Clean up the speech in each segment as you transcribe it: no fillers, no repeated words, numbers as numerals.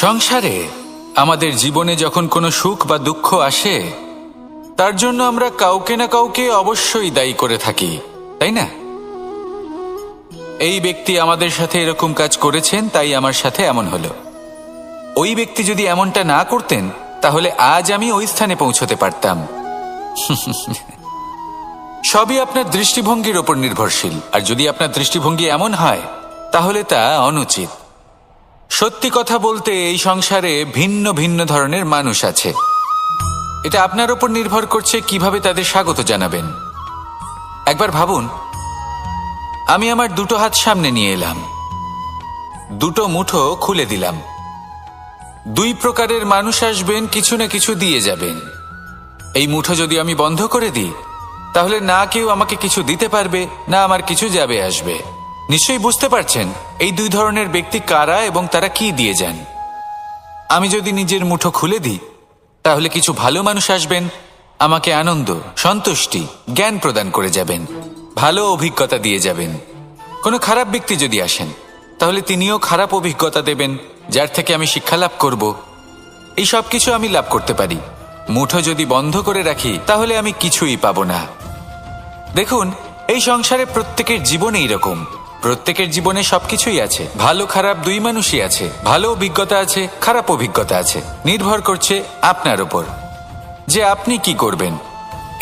সংসারে আমাদের জীবনে যখন কোনো সুখ বা দুঃখ আসে, তার জন্য আমরা কাউকে না কাউকে অবশ্যই দায়ী করে থাকি, তাই না? এই ব্যক্তি আমাদের সাথে এরকম কাজ করেছেন, তাই আমার সাথে এমন হলো। ওই ব্যক্তি যদি এমনটা না করতেন, তাহলে আজ আমি ওই স্থানে পৌঁছতে পারতাম। সবই আপনার দৃষ্টিভঙ্গির ওপর নির্ভরশীল, আর যদি আপনার দৃষ্টিভঙ্গি এমন হয়, তাহলে তা অনুচিত। সত্যি কথা বলতে, এই সংসারে ভিন্ন ভিন্ন ধরনের মানুষ আছে। এটা আপনার ওপর নির্ভর করছে কিভাবে তাদের স্বাগত জানাবেন। একবার ভাবুন, আমি আমার দুটো হাত সামনে নিয়ে এলাম, দুটো মুঠো খুলে দিলাম। দুই প্রকারের মানুষ আসবেন, কিছু না কিছু দিয়ে যাবেন। এই মুঠো যদি আমি বন্ধ করে দিই, তাহলে না কেউ আমাকে কিছু দিতে পারবে, না আমার কিছু যাবে আসবে। নিশ্চয়ই বুঝতে পারছেন এই দুই ধরনের ব্যক্তি কারা এবং তারা কি দিয়ে যান। আমি যদি নিজের মুঠো খুলে দিই, তাহলে কিছু ভালো মানুষ আসবেন, আমাকে আনন্দ, সন্তুষ্টি, জ্ঞান প্রদান করে যাবেন, ভালো অভিজ্ঞতা দিয়ে যাবেন। কোনো খারাপ ব্যক্তি যদি আসেন, তাহলে তিনিও খারাপ অভিজ্ঞতা দেবেন, যার থেকে আমি শিক্ষা লাভ করব। এই সব কিছু আমি লাভ করতে পারি। মুঠো যদি বন্ধ করে রাখি, তাহলে আমি কিছুই পাবো না। দেখুন, এই সংসারে প্রত্যেকের জীবনে এইরকম। প্রত্যেকের জীবনে সবকিছুই আছে, ভালো খারাপ দুই মানুষই আছে। ভালো অভিজ্ঞতা আছে, খারাপ অভিজ্ঞতা আছে। নির্ভর করছে আপনার ওপর যে আপনি কি করবেন,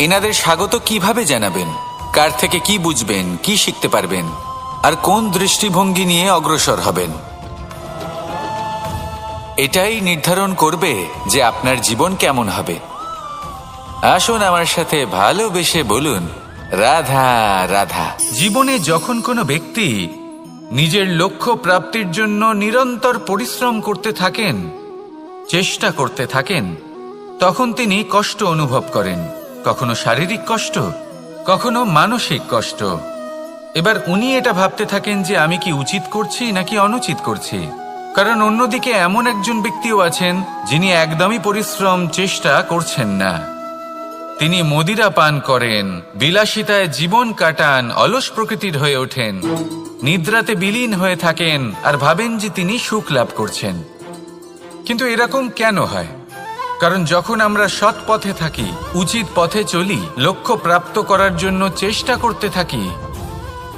এনাদের স্বাগত কিভাবে জানাবেন, কার থেকে কি বুঝবেন, কি শিখতে পারবেন, আর কোন দৃষ্টিভঙ্গি নিয়ে অগ্রসর হবেন। এটাই নির্ধারণ করবে যে আপনার জীবন কেমন হবে। আসুন আমার সাথে ভালোবেসে বলুন, রাধা রাধা। জীবনে যখন কোনো ব্যক্তি নিজের লক্ষ্য প্রাপ্তির জন্য নিরন্তর পরিশ্রম করতে থাকেন, চেষ্টা করতে থাকেন, তখন তিনি কষ্ট অনুভব করেন। কখনো শারীরিক কষ্ট, কখনো মানসিক কষ্ট। এবার উনি এটা ভাবতে থাকেন যে আমি কি উচিত করছি নাকি অনুচিত করছি। কারণ অন্যদিকে এমন একজন ব্যক্তিও আছেন যিনি একদমই পরিশ্রম, চেষ্টা করছেন না। তিনি মদিরা পান করেন, বিলাসিতায় জীবন কাটান, অলস প্রকৃতির হয়ে ওঠেন, নিদ্রাতে বিলীন হয়ে থাকেন আর ভাবেন যে তিনি সুখ লাভ করছেন। কিন্তু এরকম কেন হয়? কারণ যখন আমরা সৎ পথে থাকি, উচিত পথে চলি, লক্ষ্য প্রাপ্ত করার জন্য চেষ্টা করতে থাকি,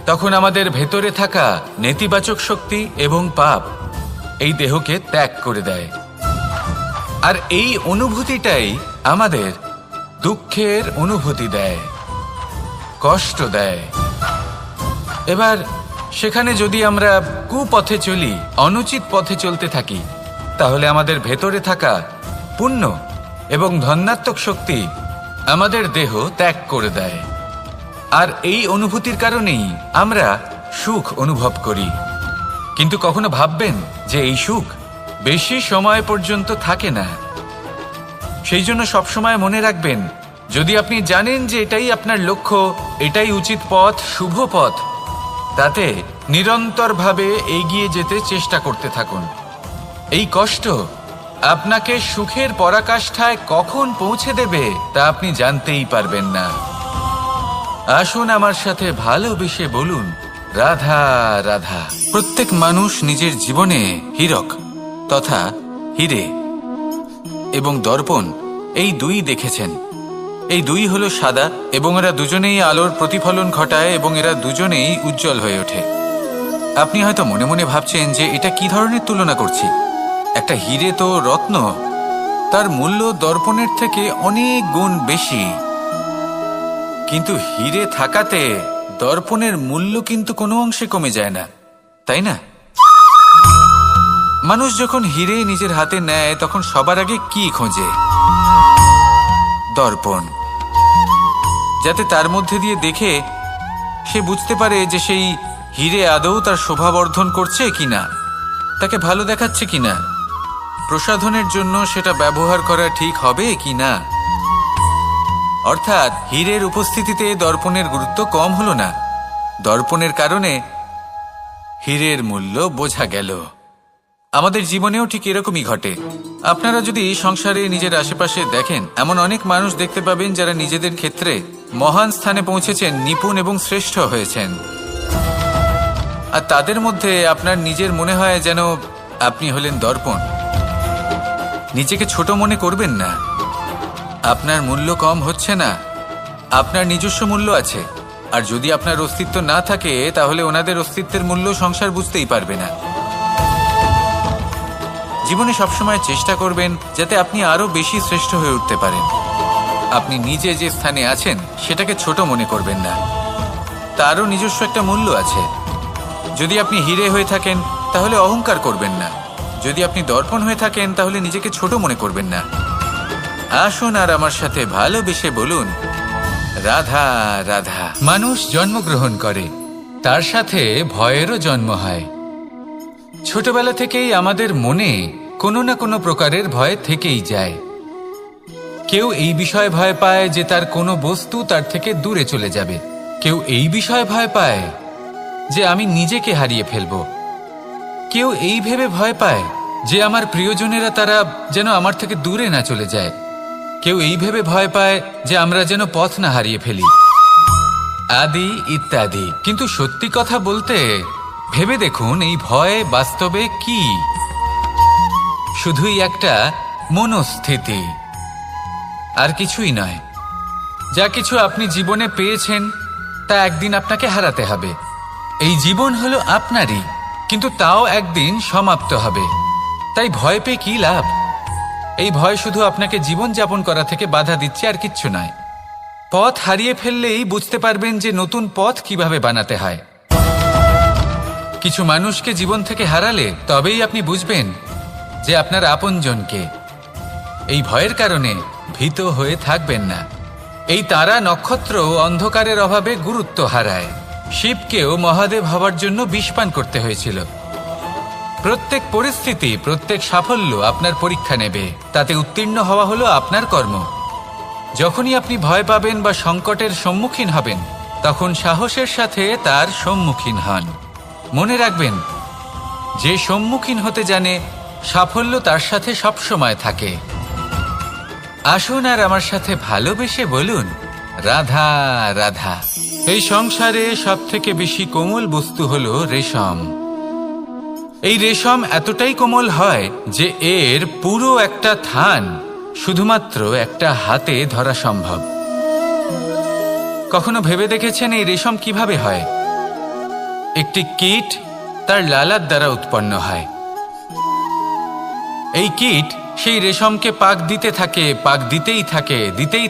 তখন আমাদের ভেতরে থাকা নেতিবাচক শক্তি এবং পাপ এই দেহকে ত্যাগ করে দেয়। আর এই অনুভূতিটাই আমাদের দুঃখের অনুভূতি দেয়, কষ্ট দেয়। এবার সেখানে যদি আমরা কুপথে চলি, অনুচিত পথে চলতে থাকি, তাহলে আমাদের ভেতরে থাকা পুণ্য এবং ধনাত্মক শক্তি আমাদের দেহ ত্যাগ করে দেয়। আর এই অনুভূতির কারণেই আমরা সুখ অনুভব করি। কিন্তু কখনো ভাববেন যে এই সুখ বেশি সময় পর্যন্ত থাকে না। সেই জন্য সবসময় মনে রাখবেন, যদি আপনি জানেন যে এটাই আপনার লক্ষ্য, এটাই উচিত পথ, শুভ পথ, তাতে নিরন্তরভাবে এগিয়ে যেতে চেষ্টা করতে থাকুন। এই কষ্ট আপনাকে সুখের পরাকাষ্ঠায় কখন পৌঁছে দেবে তা আপনি জানতেই পারবেন না। আসুন আমার সাথে ভালোবেসে বলুন, রাধা রাধা। প্রত্যেক মানুষ নিজের জীবনে হীরক তথা হিরে এবং দর্পণ এই দুই দেখেছেন। এই দুই হলো সাদা এবং এরা দুজনেই আলোর প্রতিফলন ঘটায় এবং এরা দুজনেই উজ্জ্বল হয়ে ওঠে। আপনি হয়তো মনে মনে ভাবছেন যে এটা কি ধরনের তুলনা করছি। একটা হিরে তো রত্ন, তার মূল্য দর্পণের থেকে অনেক গুণ বেশি। কিন্তু হিরে থাকাতে দর্পণের মূল্য কিন্তু কোনো অংশে কমে যায় না, তাই না? মানুষ যখন হিরে নিজের হাতে নেয়, তখন সবার আগে কি খোঁজে? দর্পণ, যাতে তার মধ্যে দিয়ে দেখে সে বুঝতে পারে যে সেই হিরে আদৌ তার শোভাবর্ধন করছে কিনা, তাকে ভালো দেখাচ্ছে কিনা, প্রসাধনের জন্য সেটা ব্যবহার করা ঠিক হবে কিনা। অর্থাৎ হীরের উপস্থিতিতে দর্পণের গুরুত্ব কম হলো না। দর্পণের কারণে হীরের মূল্য বোঝা গেল। আমাদের জীবনেও ঠিক এরকমই ঘটে। আপনারা যদি সংসারে নিজের আশেপাশে দেখেন, এমন অনেক মানুষ দেখতে পাবেন যারা নিজেদের ক্ষেত্রে মহান স্থানে পৌঁছেছেন, নিপুণ এবং শ্রেষ্ঠ হয়েছেন। আর তাদের মধ্যে আপনার নিজের মনে হয় যেন আপনি হলেন দর্পণ। নিজেকে ছোট মনে করবেন না। আপনার মূল্য কম হচ্ছে না, আপনার নিজস্ব মূল্য আছে। আর যদি আপনার অস্তিত্ব না থাকে তাহলে ওনাদের অস্তিত্বের মূল্য সংসার বুঝতেই পারবে না। জীবনে সবসময় চেষ্টা করবেন যাতে আপনি আরো বেশি শ্রেষ্ঠ হয়ে উঠতে পারেন। আপনি নিজে যে স্থানে আছেন সেটাকে ছোট মনে করবেন না, তারও নিজস্ব একটা মূল্য আছে। যদি আপনি হিরে হয়ে থাকেন তাহলে অহংকার করবেন না, যদি আপনি দর্পণ হয়ে থাকেন তাহলে নিজেকে ছোট মনে করবেন না। আসুন আর আমার সাথে ভালোবেসে বলুন, রাধা রাধা। মানুষ জন্মগ্রহণ করে, তার সাথে ভয়েরও জন্ম হয়। ছোটবেলা থেকেই আমাদের মনে কোনো না কোনো প্রকারের ভয় থেকেই যায়। কেউ এই বিষয়ে ভয় পায় যে তার কোনো বস্তু তার থেকে দূরে চলে যাবে, কেউ এই বিষয়ে ভয় পায় যে আমি নিজেকে হারিয়ে ফেলব, কেউ এই ভেবে ভয় পায় যে আমার প্রিয়জনেরা তারা যেন আমার থেকে দূরে না চলে যায়, কেউ এই ভেবে ভয় পায় যে আমরা যেন পথ না হারিয়ে ফেলি, আদি ইত্যাদি। কিন্তু সত্যি কথা বলতে ভেবে দেখুন, এই ভয় বাস্তবে কি? শুধুই একটা মনস্থিতি, আর কিছুই নয়। যা কিছু আপনি জীবনে পেয়েছেন তা একদিন আপনাকে হারাতে হবে। এই জীবন হলো আপনারই, কিন্তু তাও একদিন সমাপ্ত হবে। তাই ভয় পেয়ে কি লাভ? এই ভয় শুধু আপনাকে জীবন যাপন করা থেকে বাধা দিচ্ছে, আর কিচ্ছু নয়। পথ হারিয়ে ফেললেই বুঝতে পারবেন যে নতুন পথ কিভাবে বানাতে হয়। কিছু মানুষকে জীবন থেকে হারালে তবেই আপনি বুঝবেন যে আপনার আপনজনকে। এই ভয়ের কারণে ভীত হয়ে থাকবেন না। এই তারা নক্ষত্র অন্ধকারের অভাবে গুরুত্ব হারায়। শিবকেও মহাদেব হবার জন্য বিষ পান করতে হয়েছিল। প্রত্যেক পরিস্থিতি, প্রত্যেক সাফল্য আপনার পরীক্ষা নেবে, তাতে উত্তীর্ণ হওয়া হলো আপনার কর্ম। যখনই আপনি ভয় পাবেন বা সংকটের সম্মুখীন হবেন, তখন সাহসের সাথে তার সম্মুখীন হন। মনে রাখবেন, যে সম্মুখীন হতে জানে সাফল্য তার সাথে সবসময় থাকে। আসুন আর আমার সাথে ভালোবেসে বলুন, রাধা রাধা। এই সংসারে সব থেকে বেশি কোমল বস্তু হলো রেশম। এই রেশম এতটাই কোমল হয় যে এর পুরো একটা থান শুধুমাত্র একটা হাতে ধরা সম্ভব। কখনো ভেবে দেখেছেন এই রেশম কিভাবে হয়? একটি কীট তার লালার দ্বারা উৎপন্ন হয়। এই কীট সেই রেশমকে পাক দিতে থাকে, পাক দিতেই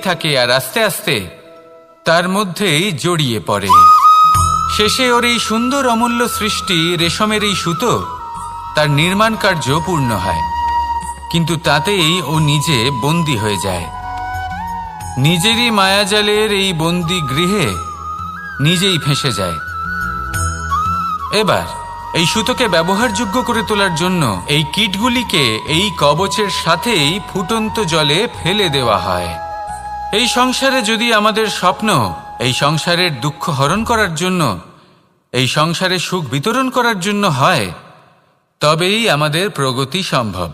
থাকে, আর আস্তে আস্তে তার মধ্যেই জড়িয়ে পড়ে। শেষে ওর এই সুন্দর অমূল্য সৃষ্টি রেশমের এই সুতো, তার নির্মাণ কার্য পূর্ণ হয়। কিন্তু তাতেই ও নিজে বন্দী হয়ে যায়। নিজেরই মায়াজালের এই বন্দী গৃহে নিজেই ফেঁসে যায়। এবার এই সুতোকে ব্যবহারযোগ্য করে তোলার জন্য এই কীটগুলিকে এই কবচের সাথেই ফুটন্ত জলে ফেলে দেওয়া হয়। এই সংসারে যদি আমাদের স্বপ্ন এই সংসারের দুঃখ হরণ করার জন্য, এই সংসারে সুখ বিতরণ করার জন্য হয়, তবেই আমাদের প্রগতি সম্ভব।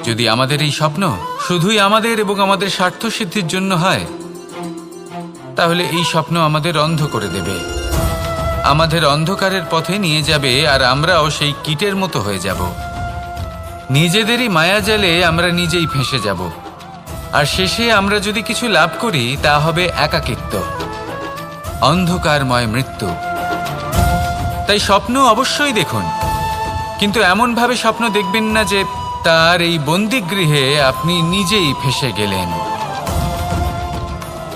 যদি আমাদের এই স্বপ্ন শুধুই আমাদের এবং আমাদের স্বার্থ সিদ্ধির জন্য হয়, তাহলে এই স্বপ্ন আমাদের অন্ধ করে দেবে, আমাদের অন্ধকারের পথে নিয়ে যাবে, আর আমরাও সেই কীটের মতো হয়ে যাব। নিজেদেরই মায়াজালে আমরা নিজেই ফেঁসে যাব, আর শেষে আমরা যদি কিছু লাভ করি তা হবে একাকিত্ব, অন্ধকারময় মৃত্যু। তাই স্বপ্ন অবশ্যই দেখুন, কিন্তু এমনভাবে স্বপ্ন দেখবেন না যে তার এই বন্দিগৃহে আপনি নিজেই ফেঁসে গেলেন।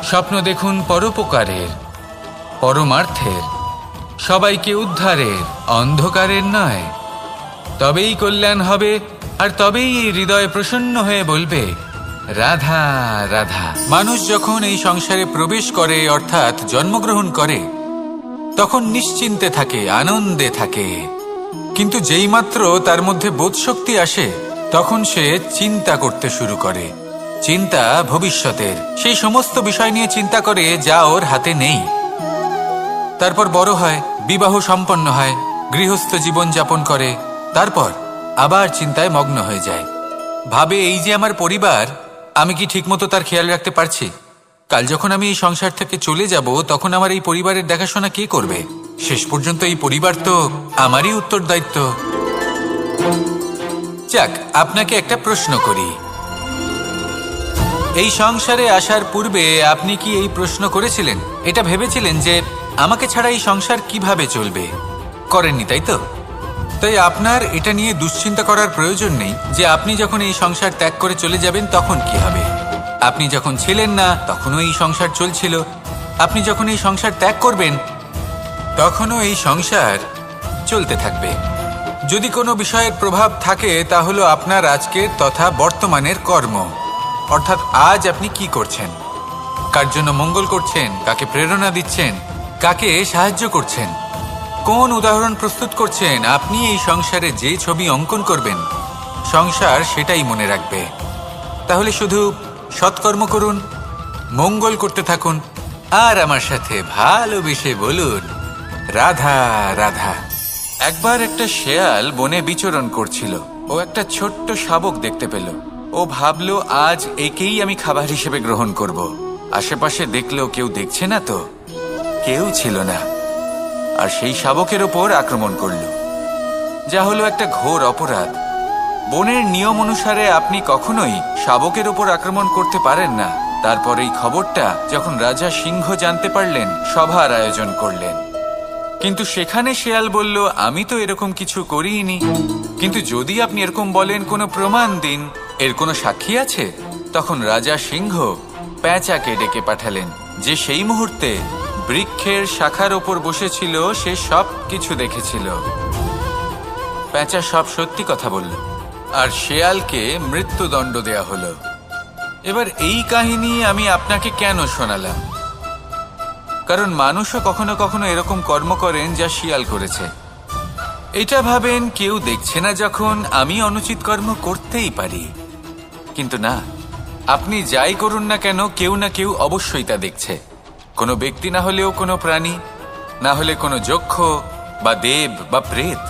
স্বপ্ন দেখুন পরোপকারের, পরমার্থের, সবাইকে উদ্ধারের, অন্ধকারের নয়। তবেই কল্যাণ হবে, আর তবেই এই হৃদয় প্রসন্ন হয়ে বলবে, রাধা রাধা। মানুষ যখন এই সংসারে প্রবেশ করে, অর্থাৎ জন্মগ্রহণ করে, তখন নিশ্চিন্তে থাকে, আনন্দে থাকে। কিন্তু যেইমাত্র তার মধ্যে বোধশক্তি আসে, তখন সে চিন্তা করতে শুরু করে। চিন্তা ভবিষ্যতের, সেই সমস্ত বিষয় নিয়ে চিন্তা করে যা ওর হাতে নেই। তারপর বড় হয়, বিবাহ সম্পন্ন হয়, গৃহস্থ জীবন যাপন করে, তারপর আবার চিন্তায় মগ্ন হয়ে যায়। ভাবে, এই যে আমার পরিবার, আমি কি ঠিকমতো তার খেয়াল রাখতে পারছি? কাল যখন আমি এই সংসার থেকে চলে যাব, তখন আমার এই পরিবারের দেখাশোনা কে করবে? শেষ পর্যন্ত এই পরিবার তো আমারই উত্তরদায়িত্ব। যাক, আপনাকে একটা প্রশ্ন করি। এই সংসারে আসার পূর্বে আপনি কি এই প্রশ্ন করেছিলেন, এটা ভেবেছিলেন যে আমাকে ছাড়া এই সংসার কিভাবে চলবে? করেননি, তাই তো? তাই আপনার এটা নিয়ে দুশ্চিন্তা করার প্রয়োজন নেই যে আপনি যখন এই সংসার ত্যাগ করে চলে যাবেন তখন কি হবে। আপনি যখন ছিলেন না তখনও এই সংসার চলছিল, আপনি যখন এই সংসার ত্যাগ করবেন তখনও এই সংসার চলতে থাকবে। যদি কোনো বিষয়ের প্রভাব থাকে তা হলো আপনার আজকের তথা বর্তমানের কর্ম, অর্থাৎ আজ আপনি কি করছেন, কার জন্য মঙ্গল করছেন, কাকে প্রেরণা দিচ্ছেন, কাকে সাহায্য করছেন, কোন উদাহরণ প্রস্তুত করছেন। আপনি এই সংসারে যে ছবি অঙ্কন করবেন সংসার সেটাই মনে রাখবে। তাহলে শুধু সৎকর্ম করুন, মঙ্গল করতে থাকুন, আর আমার সাথে ভালোবেসে বলুন রাধা রাধা। একবার একটা শেয়াল বনে বিচরণ করছিল। ও একটা ছোট্ট শাবক দেখতে পেল। ও ভাবল, আজ একেই আমি খাবার হিসেবে গ্রহণ করব। আশেপাশে দেখলো কেউ দেখছে না, তো কেউ ছিল না, আর সেই শাবকের ওপর আক্রমণ করল, যা হলো একটা ঘোর অপরাধ। বনের নিয়ম অনুসারে আপনি কখনোই শাবকের ওপর আক্রমণ করতে পারেন না। তারপর এই খবরটা যখন রাজা সিংহ জানতে পারলেন, সভার আয়োজন করলেন। কিন্তু সেখানে শেয়াল বলল, আমি তো এরকম কিছু করিনি। কিন্তু যদি আপনি এরকম বলেন, কোনো প্রমাণ দিন, এর কোনো সাক্ষী আছে? তখন রাজা সিংহ পেঁচাকে ডেকে পাঠালেন, যে সেই মুহূর্তে বৃক্ষের শাখার ওপর বসেছিল, সে সব কিছু দেখেছিল। পেঁচা সব সত্যি কথা বলল, আর শেয়ালকে মৃত্যুদণ্ড দেয়া হলো। এবার এই কাহিনী আমি আপনাকে কেন শোনালাম? কারণ মানুষও কখনো কখনো এরকম কর্ম করেন যা শিয়াল করেছে। এটা ভাবেন কেউ দেখছে না, যখন আমি অনুচিত কর্ম করতেই পারি। কিন্তু না, আপনি যাই করুন না কেন, কেউ না কেউ অবশ্যই তা দেখছে। কোনো ব্যক্তি না হলেও কোনো প্রাণী, না হলে কোনো যক্ষ বা দেব বা প্রেত।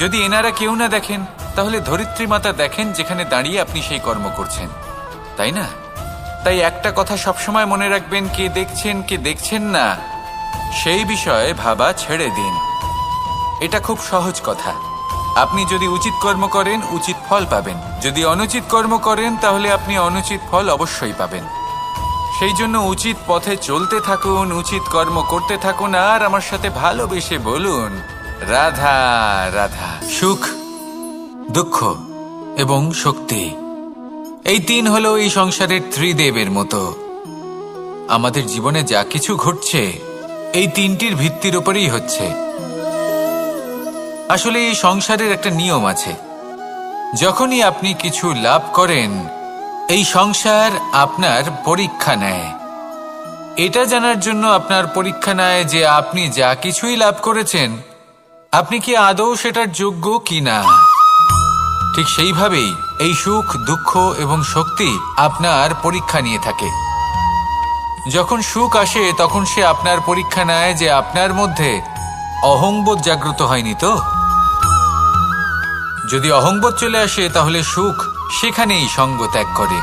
যদি এনারা কেউ না দেখেন, তাহলে ধরিত্রী মাতা দেখেন, যেখানে দাঁড়িয়ে আপনি সেই কর্ম করছেন, তাই না? তাই একটা কথা সবসময় মনে রাখবেন, কে দেখছেন কে দেখছেন না সেই বিষয়ে ভাবা ছেড়ে দিন। এটা খুব সহজ কথা। আপনি যদি উচিত কর্ম করেন, উচিত ফল পাবেন। যদি অনুচিত কর্ম করেন, তাহলে আপনি অনুচিত ফল অবশ্যই পাবেন। সেই জন্য উচিত পথে চলতে থাকুন, উচিত কর্ম করতে থাকুন, আর আমার সাথে ভালোবেসে বলুন রাধা রাধা। সুখ, দুঃখ এবং শক্তি, এই তিন হলো এই সংসারের ত্রিদেবের মতো। আমাদের জীবনে যা কিছু ঘটছে এই তিনটির ভিত্তির উপরেই হচ্ছে। আসলে এই সংসারের একটা নিয়ম আছে, যখনই আপনি কিছু লাভ করেন, এই সংসার আপনার পরীক্ষা নেয়। এটা জানার জন্য আপনার পরীক্ষা নেয় যে আপনি যা কিছুই লাভ করেছেন, আপনি কি আদৌ সেটার যোগ্য কিনা। ঠিক সেইভাবেই এই সুখ, দুঃখ এবং শক্তি আপনার পরীক্ষা নিয়ে থাকে। যখন সুখ আসে, তখন সে আপনার পরীক্ষা নেয় যে আপনার মধ্যে অহংবোধ জাগ্রত হয়নি তো। যদি অহংবোধ চলে আসে, তাহলে সুখ সেখানেই সঙ্গ ত্যাগ করে।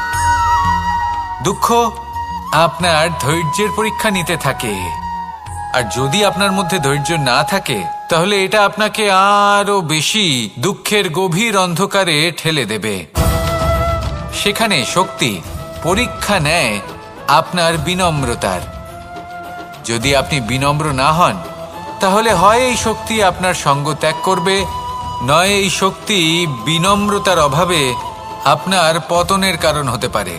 দুঃখ আপনার ধৈর্যের পরীক্ষা নিতে থাকে, আর যদি আপনার মধ্যে ধৈর্য না থাকে, তাহলে এটা আপনাকে আরো বেশি দুঃখের গভীর অন্ধকারে ঠেলে দেবে। সেখানে শক্তি পরীক্ষা নেয় আপনার বিনম্রতার। যদি আপনি বিনম্র না হন, তাহলে হয় এই শক্তি আপনার সঙ্গ ত্যাগ করবে, নয় এই শক্তি বিনম্রতার অভাবে আপনার পতনের কারণ হতে পারে।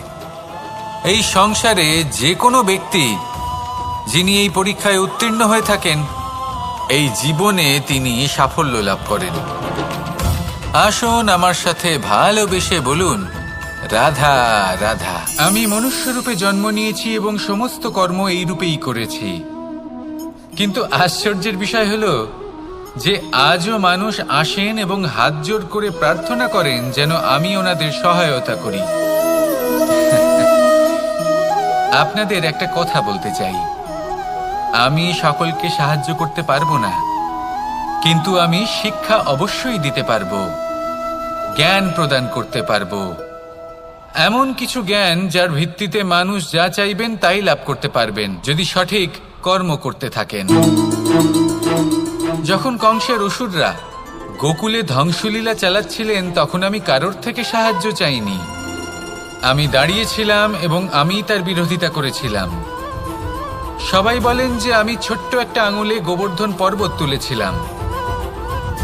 এই সংসারে যে কোনো ব্যক্তি যিনি এই পরীক্ষায় উত্তীর্ণ হয়ে থাকেন, এই জীবনে তিনি সাফল্য লাভ করেন। আসুন আমার সাথে ভালোবেসে বলুন রাধা রাধা। আমি মনুষ্য রূপে জন্ম নিয়েছি এবং সমস্ত কর্ম এই রূপেই করেছি। কিন্তু আশ্চর্যের বিষয় হলো যে আজও মানুষ আসেন এবং হাত জোড় করে প্রার্থনা করেন যেন আমি ওনাদের সহায়তা করি। আপনাদের একটা কথা বলতে চাই, আমি সকলকে সাহায্য করতে পারবো না, কিন্তু আমি শিক্ষা অবশ্যই দিতে পারবো, জ্ঞান প্রদান করতে পারবো। এমন কিছু জ্ঞান যার ভিত্তিতে মানুষ যা চাইবেন তাই লাভ করতে পারবেন, যদি সঠিক কর্ম করতে থাকেন। যখন কংসের অসুররা গোকুলে ধ্বংসলীলা চালাচ্ছিলেন তখন আমি কারোর থেকে সাহায্য চাইনি। আমি দাঁড়িয়েছিলাম এবং আমি তার বিরোধিতা করেছিলাম। সবাই বলেন যে আমি ছোট্ট একটা আঙুলে গোবর্ধন পর্বত তুলেছিলাম,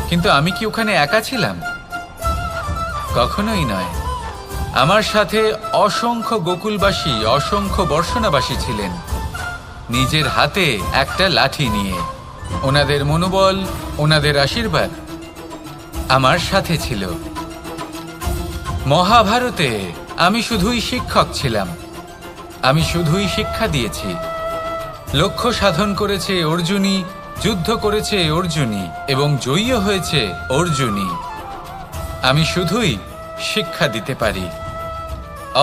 কিন্তু আমি কি ওখানে একা ছিলাম? কখনোই নয়। আমার সাথে অসংখ্য গোকুলবাসী, অসংখ্য বর্ষণাবাসী ছিলেন, নিজের হাতে একটা লাঠি নিয়ে। ওনাদের মনোবল, ওনাদের আশীর্বাদ আমার সাথে ছিল। মহাভারতে আমি শুধুই শিক্ষক ছিলাম, আমি শুধুই শিক্ষা দিয়েছি। লক্ষ্য সাধন করেছে অর্জুনই, যুদ্ধ করেছে অর্জুনই এবং জয়ীও হয়েছে অর্জুনই। আমি শুধুই শিক্ষা দিতে পারি।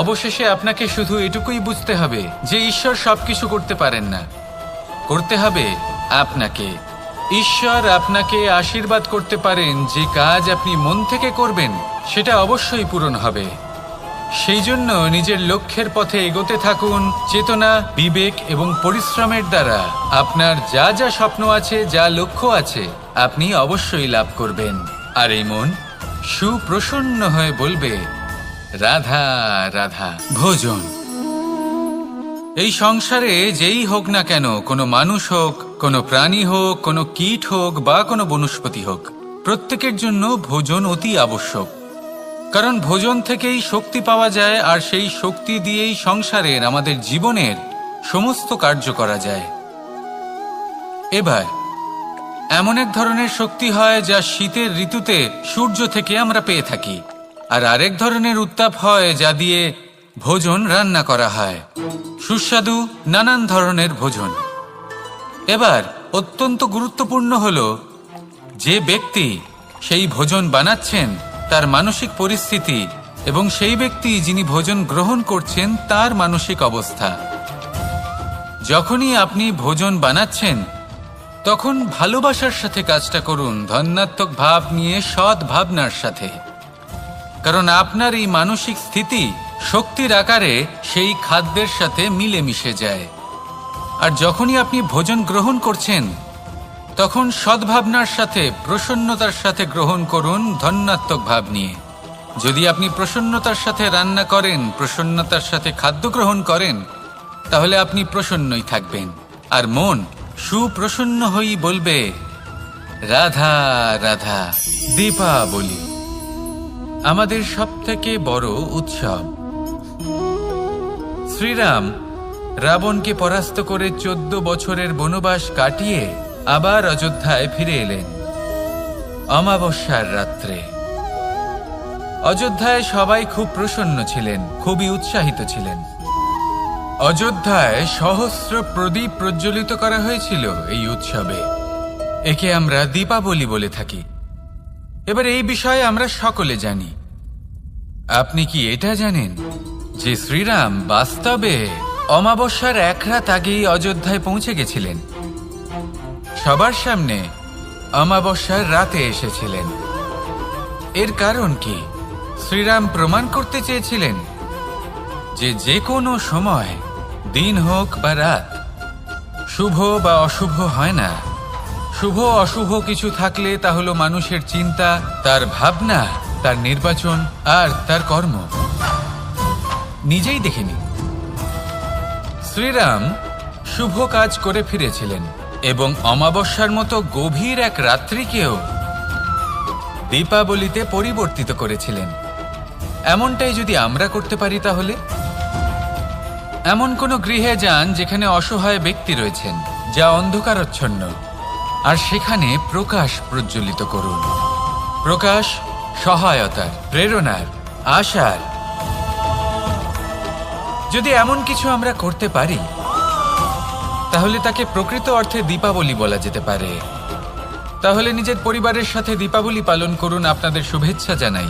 অবশেষে আপনাকে শুধু এটুকুই বুঝতে হবে যে ঈশ্বর সবকিছু করতে পারেন না, করতে হবে আপনাকে। ঈশ্বর আপনাকে আশীর্বাদ করতে পারেন যে কাজ আপনি মন থেকে করবেন সেটা অবশ্যই পূরণ হবে। সেই জন্য নিজের লক্ষ্যের পথে এগোতে থাকুন। চেতনা, বিবেক এবং পরিশ্রমের দ্বারা আপনার যা যা স্বপ্ন আছে, যা লক্ষ্য আছে, আপনি অবশ্যই লাভ করবেন। আর এই মন সুপ্রসন্ন হয়ে বলবে, রাধা রাধা। ভোজন। এই সংসারে যেই হোক না কেন, কোনো মানুষ হোক, কোনো প্রাণী হোক, কোনো কীট হোক বা কোনো বনস্পতি হোক, প্রত্যেকের জন্য ভোজন অতি আবশ্যক। কারণ ভোজন থেকেই শক্তি পাওয়া যায়, আর সেই শক্তি দিয়েই সংসারের, আমাদের জীবনের সমস্ত কার্য করা যায়। এবার এমন এক ধরনের শক্তি হয় যা শীতের ঋতুতে সূর্য থেকে আমরা পেয়ে থাকি, আর আরেক ধরনের উত্তাপ হয় যা দিয়ে ভোজন রান্না করা হয়, সুস্বাদু নানান ধরনের ভোজন। এবার অত্যন্ত গুরুত্বপূর্ণ হলো যে ব্যক্তি সেই ভোজন বানাচ্ছেন তার মানসিক পরিস্থিতি এবং সেই ব্যক্তি যিনি ভোজন গ্রহণ করছেন তার মানসিক অবস্থা। যখনই আপনি ভোজন বানাচ্ছেন তখন ভালোবাসার সাথে কাজটা করুন, ধন্যাত্মক ভাব নিয়ে, সৎ ভাবনার সাথে। কারণ আপনার এই মানসিক স্থিতি শক্তির আকারে সেই খাদ্যের সাথে মিলেমিশে যায়। আর যখনই আপনি ভোজন গ্রহণ করছেন তখন সদ্ভাবনার সাথে, প্রসন্নতার সাথে গ্রহণ করুন, ধন্যাত্মক ভাব নিয়ে। যদি আপনি প্রসন্নতার সাথে রান্না করেন, প্রসন্নতার সাথে খাদ্য গ্রহণ করেন, তাহলে আপনি প্রসন্নই থাকবেন। আর মন সুপ্রসন্ন হয়েই বলবে, রাধা রাধা। দীপাবলি আমাদের সবথেকে বড় উৎসব। শ্রীরাম রাবণকে পরাস্ত করে 14 বছরের বনবাস কাটিয়ে আবার অযোধ্যায় ফিরে এলেন অমাবস্যার রাত্রে। অযোধ্যায় সবাই খুব প্রসন্ন ছিলেন, খুবই উৎসাহিত ছিলেন। অযোধ্যায় সহস্র প্রদীপ প্রজ্বলিত করা হয়েছিল এই উৎসবে। একে আমরা দীপাবলি বলে থাকি। এবার এই বিষয়ে আমরা সকলে জানি। আপনি কি এটা জানেন যে শ্রীরাম বাস্তবে অমাবস্যার এক রাত আগেই অযোধ্যায় পৌঁছে গেছিলেন? সবার সামনে অমাবস্যার রাতে এসেছিলেন। এর কারণ কি? শ্রীরাম প্রমাণ করতে চেয়েছিলেন যে যে কোনো সময়, দিন হোক বা রাত, শুভ বা অশুভ হয় না। শুভ অশুভ কিছু থাকলে তা হলো মানুষের চিন্তা, তার ভাবনা, তার নির্বাচন আর তার কর্ম। নিজেই দেখে নিন, শ্রীরাম শুভ কাজ করে ফিরেছিলেন এবং অমাবস্যার মতো গভীর এক রাত্রিকেও দীপাবলিতে পরিবর্তিত করেছিলেন। এমনটাই যদি আমরা করতে পারি, তাহলে এমন কোনো গৃহে যান যেখানে অসহায় ব্যক্তি রয়েছেন, যা অন্ধকারাচ্ছন্ন, আর সেখানে প্রকাশ প্রজ্বলিত করুন। প্রকাশ সহায়তার, প্রেরণার, আশার। যদি এমন কিছু আমরা করতে পারি তাহলে তাকে প্রকৃত অর্থে দীপাবলি বলা যেতে পারে। তাহলে নিজের পরিবারের সাথে দীপাবলি পালন করুন। আপনাদের শুভেচ্ছা জানাই।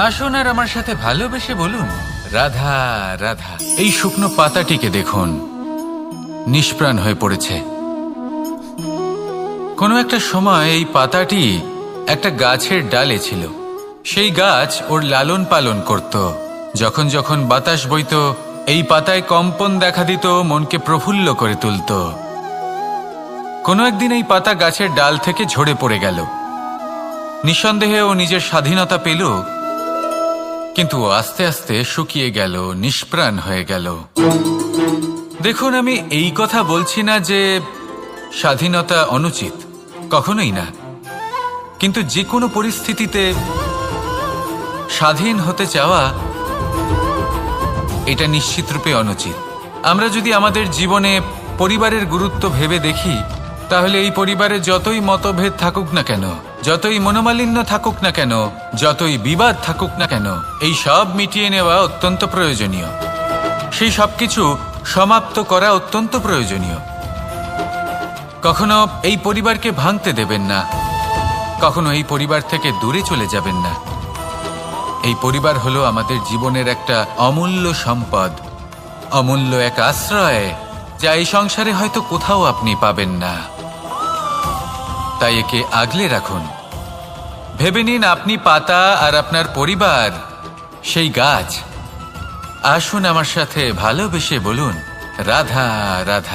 আসুন আর আমার সাথে ভালোবেসে বলুন, রাধা রাধা। এই শুকনো পাতাটিকে দেখুন, নিষ্প্রাণ হয়ে পড়েছে। কোনো একটা সময় এই পাতাটি একটা গাছের ডালে ছিল। সেই গাছ ওর লালন পালন করত। যখন যখন বাতাস বইত, এই পাতায় কম্পন দেখা দিত, মনকে প্রফুল্ল করে তুলত। কোনো একদিন এই পাতা গাছের ডাল থেকে ঝরে পড়ে গেল। নিঃসন্দেহে ও নিজের স্বাধীনতা পেল, কিন্তু আস্তে আস্তে শুকিয়ে গেল, নিষ্প্রাণ হয়ে গেল। দেখুন, আমি এই কথা বলছি না যে স্বাধীনতা অনুচিত, কখনোই না। কিন্তু যে কোনো পরিস্থিতিতে স্বাধীন হতে চাওয়া এটা নিশ্চিতরূপে অনুচিত। আমরা যদি আমাদের জীবনে পরিবারের গুরুত্ব ভেবে দেখি, তাহলে এই পরিবারে যতই মতভেদ থাকুক না কেন, যতই মনোমালিন্য থাকুক না কেন, যতই বিবাদ থাকুক না কেন, এই সব মিটিয়ে নেওয়া অত্যন্ত প্রয়োজনীয়। সেই সব কিছু সমাপ্ত করা অত্যন্ত প্রয়োজনীয়। কখনো এই পরিবারকে ভাঙতে দেবেন না, কখনো এই পরিবার থেকে দূরে চলে যাবেন না। এই পরিবার হলো আমাদের জীবনের একটা অমূল্য সম্পদ, অমূল্য এক আশ্রয়, যা এই সংসারে হয়তো কোথাও আপনি পাবেন না। তাই একে আগলে রাখুন। ভেবে নিন আপনি পাতা আর আপনার পরিবার সেই গাছ। আসুন আমার সাথে ভালোবেসে বলুন, রাধা রাধা।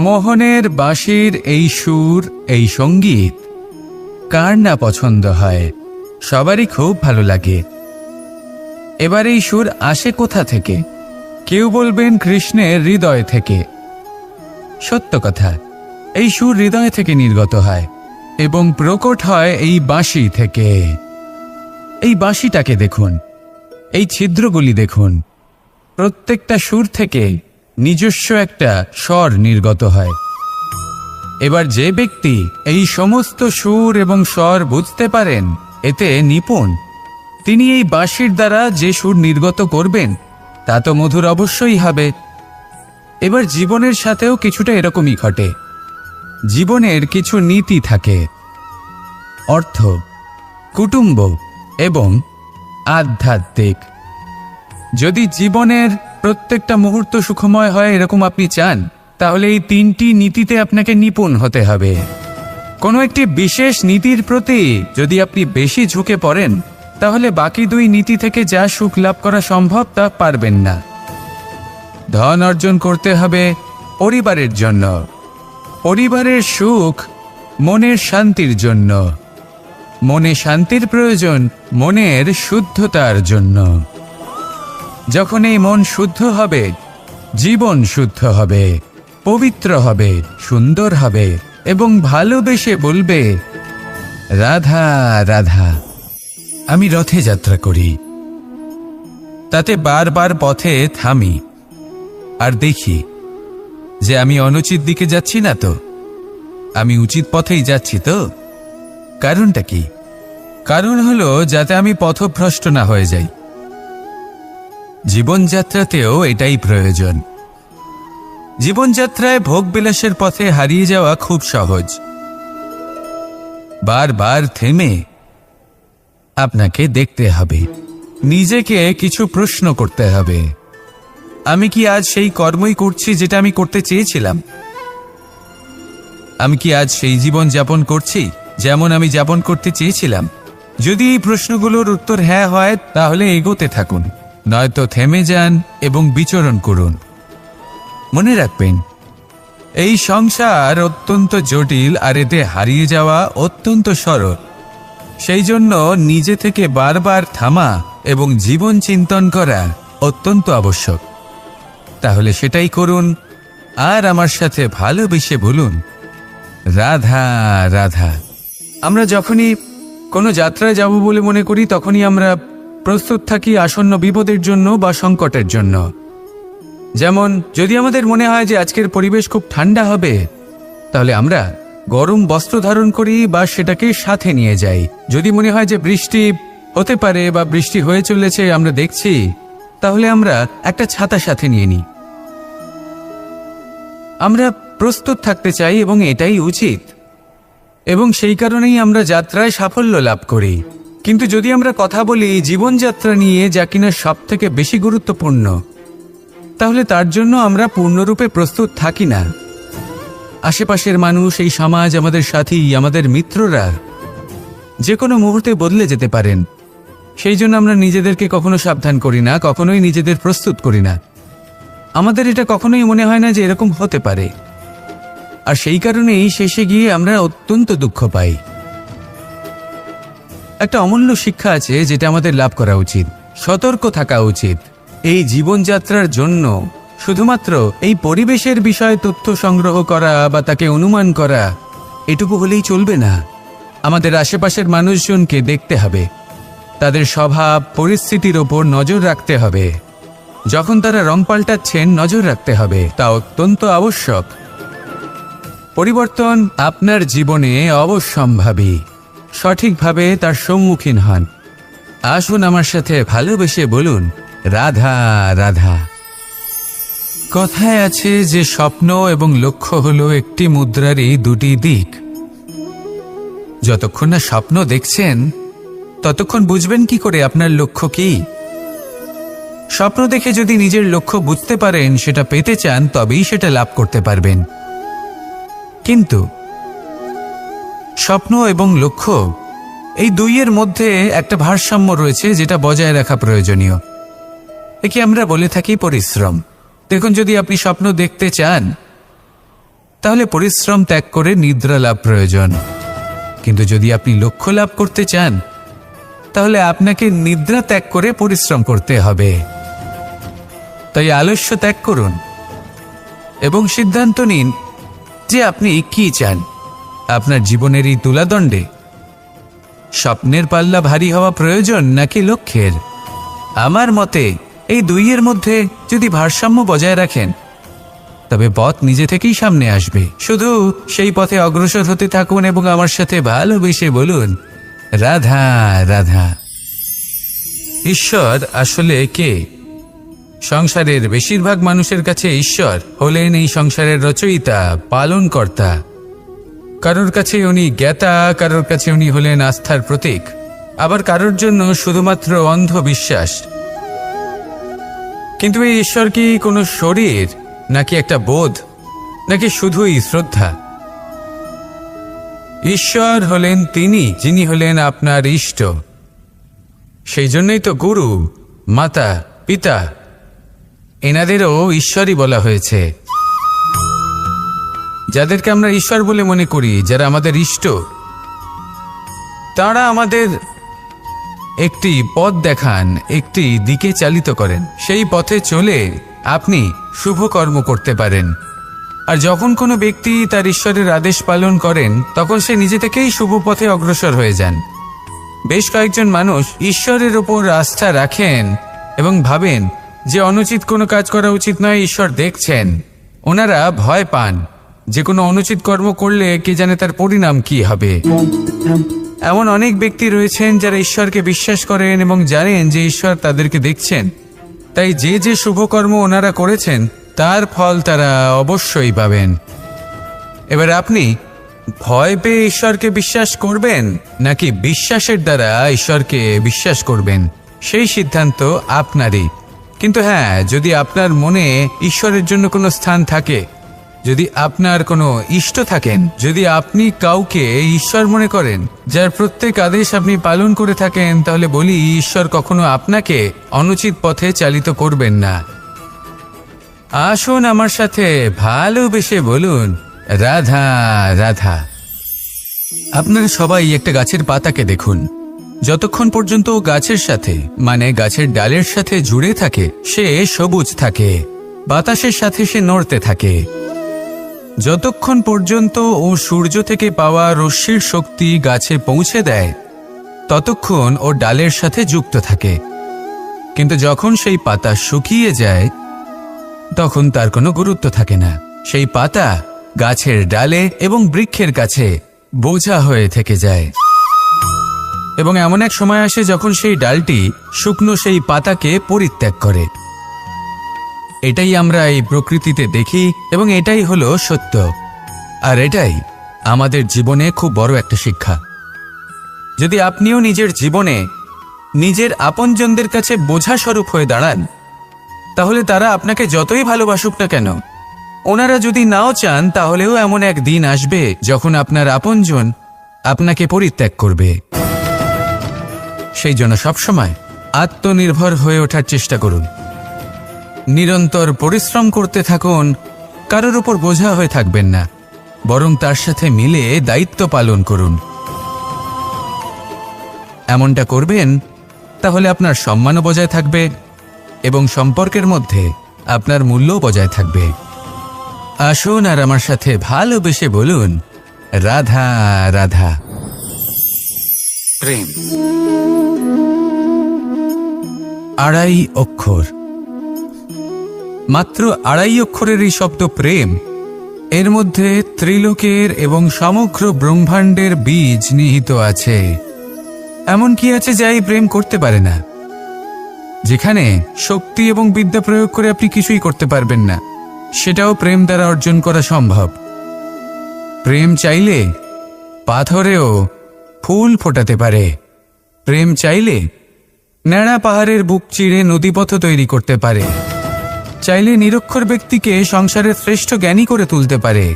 মোহনের বাঁশির এই সুর, এই সঙ্গীত কার না পছন্দ হয়, সবারই খুব ভালো লাগে। এবার এই সুর আসে কোথা থেকে? কেউ বলবেন কৃষ্ণের হৃদয় থেকে। সত্য কথা, এই সুর হৃদয় থেকে নির্গত হয় এবং প্রকট হয় এই বাঁশি থেকে। এই বাঁশিটাকে দেখুন, এই ছিদ্রগুলি দেখুন, প্রত্যেকটা সুর থেকে নিজস্ব একটা স্বর নির্গত হয়। এবার যে ব্যক্তি এই সমস্ত সুর এবং স্বর বুঝতে পারেন, এতে নিপুণ, তিনি এই বাঁশির দ্বারা যে সুর নির্গত করবেন তা তো মধুর অবশ্যই হবে। এবার জীবনের সাথেও কিছুটা এরকমই ঘটে। জীবনের কিছু নীতি থাকে, অর্থ, কুটুম্ব এবং আধ্যাত্মিক। যদি জীবনের প্রত্যেকটা মুহূর্ত সুখময় হয় এরকম আপনি চান, তাহলে এই তিনটি নীতিতে আপনাকে নিপুণ হতে হবে। কোনো একটি বিশেষ নীতির প্রতি যদি আপনি বেশি ঝুঁকে পড়েন, তাহলে বাকি দুই নীতি থেকে যা সুখ লাভ করা সম্ভব তা পারবেন না। ধন অর্জন করতে হবে পরিবারের জন্য, পরিবারের সুখ মনের শান্তির জন্য, মনে শান্তির প্রয়োজন মনের শুদ্ধতার জন্য। যখন এই মন শুদ্ধ হবে, জীবন শুদ্ধ হবে, পবিত্র হবে, সুন্দর হবে এবং ভালোবেসে বলবে, রাধা রাধা। আমি রথে যাত্রা করি, তাতে বারবার পথে থামি আর দেখি যে আমি অনুচিত দিকে যাচ্ছি না তো, আমি উচিত পথেই যাচ্ছি তো। কারণটা কি? কারণ হলো যাতে আমি পথভ্রষ্ট না হয়ে যাই। জীবনযাত্রাতেও এটাই প্রয়োজন। জীবনযাত্রায় ভোগবিলাসের পথে হারিয়ে যাওয়া খুব সহজ। বারবার থেমে আপনাকে দেখতে হবে, নিজেকে কিছু প্রশ্ন করতে হবে। আমি কি আজ সেই কর্মই করছি যেটা আমি করতে চেয়েছিলাম? আমি কি আজ সেই জীবন যাপন করছি যেমন আমি যাপন করতে চেয়েছিলাম? যদি এই প্রশ্নগুলোর উত্তর হ্যাঁ হয়, তাহলে এগোতে থাকুন, নয়তো থেমে যান এবং বিচরণ করুন। মনে রাখবেন, এই সংসার অত্যন্ত জটিল আর এতে হারিয়ে যাওয়া অত্যন্ত সরল। সেই জন্য নিজে থেকে বারবার থামা এবং জীবন চিন্তন করা অত্যন্ত আবশ্যক। তাহলে সেটাই করুন আর আমার সাথে ভালোবেসে বলুন, রাধা রাধা। আমরা যখনই কোনো যাত্রায় যাব বলে মনে করি, তখনই আমরা প্রস্তুত থাকি আসন্ন বিপদের জন্য বা সংকটের জন্য। যেমন যদি আমাদের মনে হয় যে আজকের পরিবেশ খুব ঠান্ডা হবে, তাহলে আমরা গরম বস্ত্র ধারণ করি বা সেটাকে সাথে নিয়ে যাই। যদি মনে হয় যে বৃষ্টি হতে পারে বা বৃষ্টি হয়ে চলেছে, আমরা দেখছি, তাহলে আমরা একটা ছাতা সাথে নিয়ে নিই। আমরা প্রস্তুত থাকতে চাই এবং এটাই উচিত, এবং সেই কারণেই আমরা যাত্রায় সাফল্য লাভ করি। কিন্তু যদি আমরা কথা বলি জীবনযাত্রা নিয়ে, যা কিনা সব থেকে বেশি গুরুত্বপূর্ণ, তাহলে তার জন্য আমরা পূর্ণরূপে প্রস্তুত থাকি না। আশেপাশের মানুষ, এই সমাজ, আমাদের সাথী, আমাদের মিত্ররা যে কোনো মুহূর্তে বদলে যেতে পারেন। সেই জন্য আমরা নিজেদেরকে কখনো সাবধান করি না, কখনোই নিজেদের প্রস্তুত করি না। আমাদের এটা কখনোই মনে হয় না যে এরকম হতে পারে, আর সেই কারণেই শেষে গিয়ে আমরা অত্যন্ত দুঃখ পাই। একটা অমূল্য শিক্ষা আছে যেটা আমাদের লাভ করা উচিত, সতর্ক থাকা উচিত। এই জীবনযাত্রার জন্য শুধুমাত্র এই পরিবেশের বিষয়ে তথ্য সংগ্রহ করা বা তাকে অনুমান করা এটুকু হলেই চলবে না। আমাদের আশেপাশের মানুষজনকে দেখতে হবে, তাদের স্বভাব পরিস্থিতির ওপর নজর রাখতে হবে। যখন তারা রং পাল্টাচ্ছেন নজর রাখতে হবে, তা অত্যন্ত আবশ্যক। পরিবর্তন আপনার জীবনে অবশ্যম্ভাবী, সঠিকভাবে তার সম্মুখীন হন। আসুন আমার সাথে ভালোবেসে বলুন, রাধা রাধা। কথায় আছে যে স্বপ্ন এবং লক্ষ্য হলো একটি মুদ্রারই দুটি দিক। যতক্ষণ না স্বপ্ন দেখছেন ততক্ষণ বুঝবেন কি করে আপনার লক্ষ্য কি। স্বপ্ন দেখে যদি নিজের লক্ষ্য বুঝতে পারেন, সেটা পেতে চান, তবেই সেটা লাভ করতে পারবেন। কিন্তু স্বপ্ন এবং লক্ষ্য এই দুইয়ের মধ্যে একটা ভারসাম্য রয়েছে যেটা বজায় রাখা প্রয়োজনীয়। একে আমরা বলে থাকি পরিশ্রম। দেখুন, যদি আপনি স্বপ্ন দেখতে চান তাহলে পরিশ্রম ত্যাগ করে নিদ্রা লাভ প্রয়োজন। কিন্তু যদি আপনি লক্ষ্য লাভ করতে চান তাহলে আপনাকে নিদ্রা ত্যাগ করে পরিশ্রম করতে হবে। তাই আলস্য ত্যাগ করুন এবং সিদ্ধান্ত নিন যে আপনি কি চান আপনার জীবনের এই তুলাদণ্ডে। স্বপ্নের পাল্লা ভারী হওয়া প্রয়োজন নাকি লক্ষ্যের? আমার মতে এই দুইয়ের মধ্যে যদি ভারসাম্য বজায় রাখেন তবে পথ নিজে থেকেই সামনে আসবে। শুধু সেই পথে অগ্রসর হতে থাকুন এবং আমার সাথে ভালোবেসে বলুন, রাধা রাধা। ঈশ্বর আসলে কে? সংসারের বেশিরভাগ মানুষের কাছে ঈশ্বর হলেন এই সংসারের রচয়িতা, পালনকর্তা। কারোর কাছে উনি জ্ঞাতা, কারোর কাছে উনি হলেন আস্থার প্রতীক, আবার কারোর জন্য শুধুমাত্র অন্ধ বিশ্বাস। কিন্তু এই ঈশ্বর কি কোনো শরীর, নাকি একটা বোধ, নাকি শুধুই শ্রদ্ধা? ঈশ্বর হলেন তিনি যিনি হলেন আপনার ইষ্ট। সেই জন্যই তো গুরু, মাতা, পিতা এনাদেরও ঈশ্বরই বলা হয়েছে। যাদেরকে আমরা ঈশ্বর বলে মনে করি, যারা আমাদের ইষ্ট, তারা আমাদের একটি পথ দেখান, একটি দিকে চালিত করেন। সেই পথে চলে আপনি শুভ কর্ম করতে পারেন। আর যখন কোনো ব্যক্তি তার ঈশ্বরের আদেশ পালন করেন তখন সে নিজে থেকেই শুভ পথে অগ্রসর হয়ে যান। বেশ কয়েকজন মানুষ ঈশ্বরের ওপর আস্থা রাখেন এবং ভাবেন যে অনুচিত কোনো কাজ করা উচিত নয়, ঈশ্বর দেখছেন। ওনারা ভয় পান যে কোনো অনুচিত কর্ম করলে কে জানে তার পরিণাম কি হবে। এমন অনেক ব্যক্তি রয়েছেন যারা ঈশ্বরকে বিশ্বাস করেন এবং জানেন যে ঈশ্বর তাদেরকে দেখছেন। তাই যে যে শুভকর্ম ওনারা করেছেন তার ফল তারা অবশ্যই পাবেন। এবার আপনি ভয় পেয়ে ঈশ্বরকে বিশ্বাস করবেন নাকি বিশ্বাসের দ্বারা ঈশ্বরকে বিশ্বাস করবেন, সেই সিদ্ধান্ত আপনারই। কিন্তু হ্যাঁ, যদি আপনার মনে ঈশ্বরের জন্য কোনো স্থান থাকে, যদি আপনার কোনো ইষ্ট থাকেন, যদি আপনি কাউকে ঈশ্বর মনে করেন যার প্রত্যেক আদেশ আপনি পালন করে থাকেন, তাহলে বলি ঈশ্বর কখনো আপনাকে অনুচিত পথে চালিত করবেন না। আসুন আমার সাথে ভালোবেসে বলুন, রাধা রাধা। আপনারা সবাই একটা গাছের পাতাকে দেখুন। যতক্ষণ পর্যন্ত গাছের সাথে, মানে গাছের ডালের সাথে জুড়ে থাকে, সে সবুজ থাকে, বাতাসের সাথে সে নড়তে থাকে। যতক্ষণ পর্যন্ত ও সূর্য থেকে পাওয়া রশ্মির শক্তি গাছে পৌঁছে দেয় ততক্ষণ ও ডালের সাথে যুক্ত থাকে। কিন্তু যখন সেই পাতা শুকিয়ে যায় তখন তার কোনো গুরুত্ব থাকে না। সেই পাতা গাছের ডালে এবং বৃক্ষের কাছে বোঝা হয়ে থেকে যায়। এবং এমন এক সময় আসে যখন সেই ডালটি শুকনো সেই পাতাকে পরিত্যাগ করে। এটাই আমরা এই প্রকৃতিতে দেখি এবং এটাই হলো সত্য। আর এটাই আমাদের জীবনে খুব বড় একটা শিক্ষা। যদি আপনিও নিজের জীবনে নিজের আপনজনদের কাছে বোঝা স্বরূপ হয়ে দাঁড়ান, তাহলে তারা আপনাকে যতই ভালোবাসুক না কেন, ওনারা যদি নাও চান, তাহলেও এমন এক দিন আসবে যখন আপনার আপনজন আপনাকে পরিত্যাগ করবে। সেই জন্য সবসময় আত্মনির্ভর হয়ে ওঠার চেষ্টা করুন। নিরন্তর পরিশ্রম করতে থাকুন, কারোর উপর বোঝা হয়ে থাকবেন না, বরং তার সাথে মিলে দায়িত্ব পালন করুন। এমনটা করবেন তাহলে আপনার সম্মানও বজায় থাকবে এবং সম্পর্কের মধ্যে আপনার মূল্যও বজায় থাকবে। আসুন আর আমার সাথে ভালোবেসে বলুন, রাধা রাধা। প্রেম। আড়াই অক্ষর, মাত্র আড়াই অক্ষরের এই শব্দ প্রেম, এর মধ্যে ত্রিলোকের এবং সমগ্র ব্রহ্মাণ্ডের বীজ নিহিত আছে। এমন কি আছে যা এই প্রেম করতে পারে না? যেখানে শক্তি এবং বিদ্যা প্রয়োগ করে আপনি কিছুই করতে পারবেন না, সেটাও প্রেম দ্বারা অর্জন করা সম্ভব। প্রেম চাইলে পাথরেও ফুল ফোটাতে পারে। প্রেম চাইলে ন্যাড়া পাহাড়ের বুক চিরে নদীপথ তৈরি করতে পারে। চাইলে নিরক্ষর ব্যক্তিকে সংসারের শ্রেষ্ঠ জ্ঞানী করে তুলতে পারে।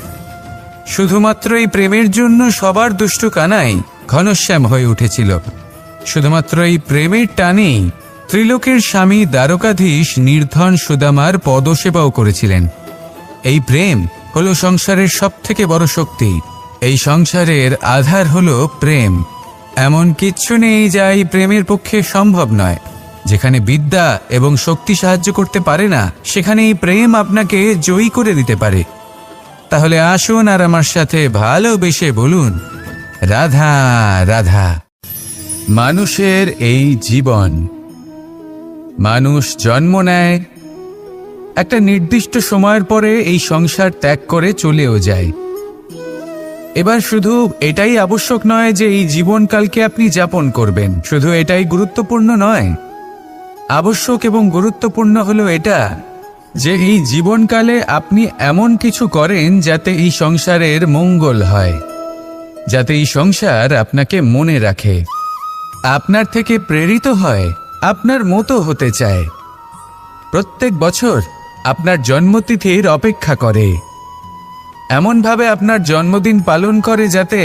শুধুমাত্র এই প্রেমের জন্য সবার দুষ্টু কানাই ঘনশ্যাম হয়ে উঠেছিল। শুধুমাত্র এই প্রেমের টানেই ত্রিলোকের স্বামী দ্বারকাধীশ নির্ধন সুদামার পদসেবাও করেছিলেন। এই প্রেম হলো সংসারের সবথেকে বড় শক্তি। এই সংসারের আধার হলো প্রেম। এমন কিচ্ছু নেই যা এই প্রেমের পক্ষে সম্ভব নয়। যেখানে বিদ্যা এবং শক্তি সাহায্য করতে পারে না, সেখানে এই প্রেম আপনাকে জয়ী করে দিতে পারে। তাহলে আসুন আর আমার সাথে ভালোবেসে বলুন, রাধা রাধা। মানুষের এই জীবন, মানুষ জন্ম নেয়, একটা নির্দিষ্ট সময়ের পরে এই সংসার ত্যাগ করে চলেও যায়। এবার শুধু এটাই আবশ্যক নয় যে এই জীবনকালকে আপনি যাপন করবেন, শুধু এটাই গুরুত্বপূর্ণ নয়। আবশ্যক এবং গুরুত্বপূর্ণ হলো এটা যে এই জীবনকালে আপনি এমন কিছু করেন যাতে এই সংসারের মঙ্গল হয়, যাতে এই সংসার আপনাকে মনে রাখে, আপনার থেকে প্রেরিত হয়, আপনার মতো হতে চায়, প্রত্যেক বছর আপনার জন্মতিথির অপেক্ষা করে, এমনভাবে আপনার জন্মদিন পালন করে যাতে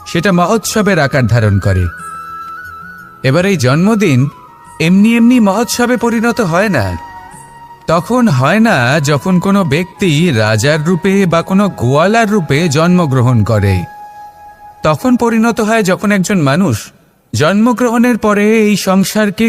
সেটা মহোৎসবের আকার ধারণ করে। এবার এই জন্মদিন এমনি এমনি মহোৎসবে পরিণত হয় না। তখন হয় না যখন কোনো ব্যক্তি রাজার রূপে বা কোনো গোয়ালার রূপে জন্মগ্রহণ করে। তখন পরিণত হয় যখন একজন মানুষ জন্মগ্রহণের পরে এই সংসারকে